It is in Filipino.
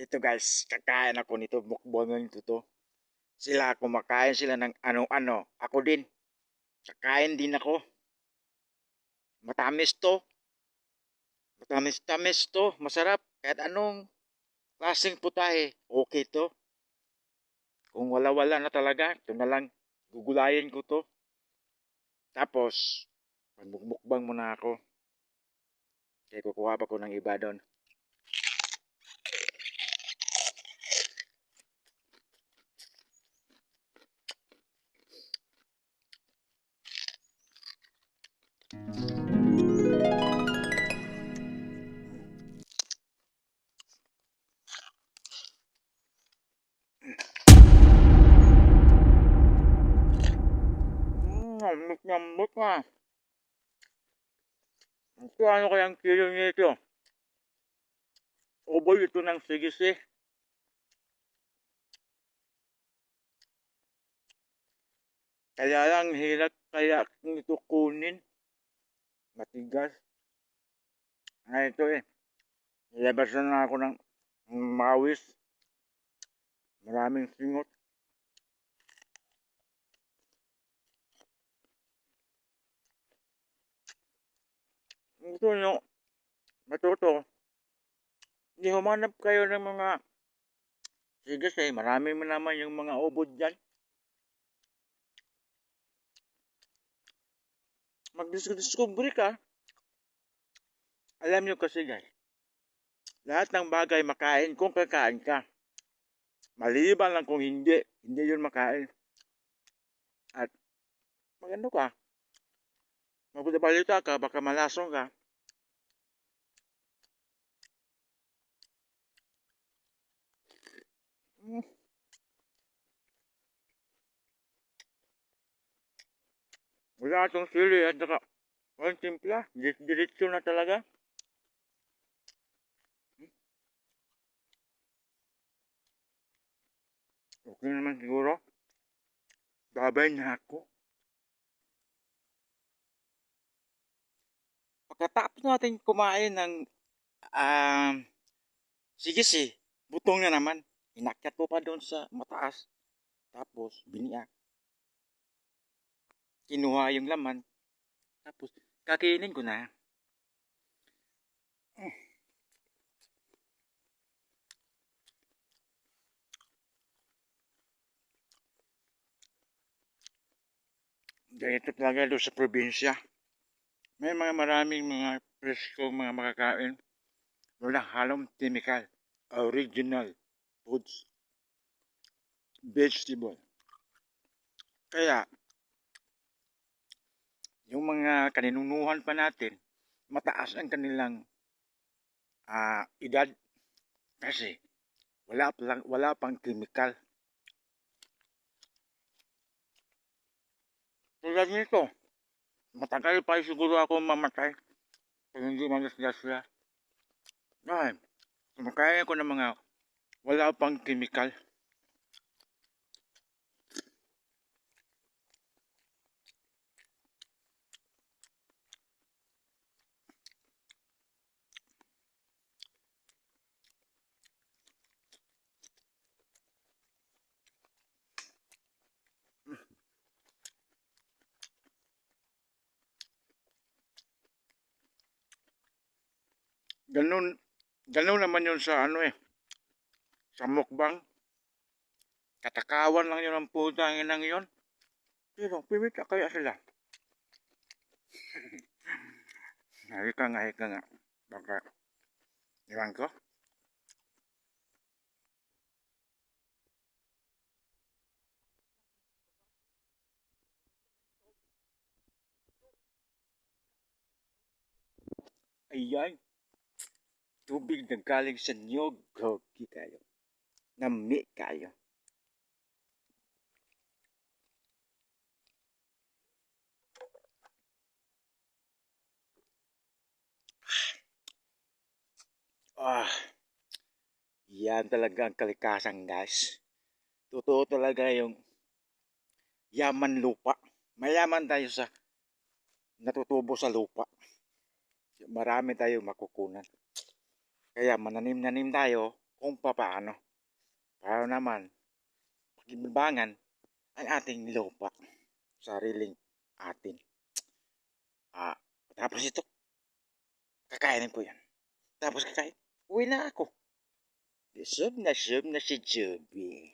Ito guys, kakain ako nito, mukbang nito to. Sila kumakain sila ng ano-ano. Ako din, kakain din ako. Matamis to. Matamis-tamis to. Masarap. Kahit anong klaseng putahe, okay to. Kung wala-wala na talaga, ito na lang. Gugulayin ko to. Tapos, magmukbang muna ako. Kaya kukuha pa ko ng iba doon. Nyambot nga. Ito ano kayang kilo nito? Ubol ito ng sigisi. Kaya lang hirap kaya nito kunin. Matigas. Nga ito eh. Nilabasan na ako ng mawis. Maraming singot. Gusto nyo matuto. Hindi humanap kayo ng mga sigisi. Marami mo naman yung mga ubod dyan. Mag-discovery ka. Alam nyo kasi guys, lahat ng bagay makain kung kakain ka. Maliban lang kung hindi yun makain. At magano ka, magbalita ka, baka malasong ka. Wala itong sili at saka walang timpla. Diretso na talaga. Okay naman siguro. Babay na ako. Pagkatapos natin kumain ng sigisi, butong na naman. Inakyat ko pa doon sa mataas. Tapos, biniyak. Kinuha yung laman. Tapos, kakainin ko na. Ganito talaga doon sa probinsya. May maraming mga preskong mga makakain. Walang halong chemical. Original foods. Vegetable. Kaya, yung mga kaninunuhan pa natin, mataas ang kanilang edad kasi wala pang chemical. Tulad nito, matagal pa siguro ako mamatay kung hindi malaslasya. Dahil, kumakain ko ng mga wala pang chemical. Ganun naman yun sa ano eh, sa mukbang. Katakawan lang yun ang putang inang yun. Pero pimita kaya sila. Halika nga. Baka, iwan ko. Ayan, tubig na galing sa niyog. Gogi kayo. Nami kayo. Yan talaga ang kalikasan guys. Totoo talaga yung yaman lupa. Mayaman tayo sa natutubo sa lupa. Marami tayo makukunan. Kaya mananim-nanim tayo kung papaano para naman pakibangan ang ating lupa. Sariling atin. Tapos ito, kakainin ko yan. Tapos kakain, uwi na ako. Sub na si Joby.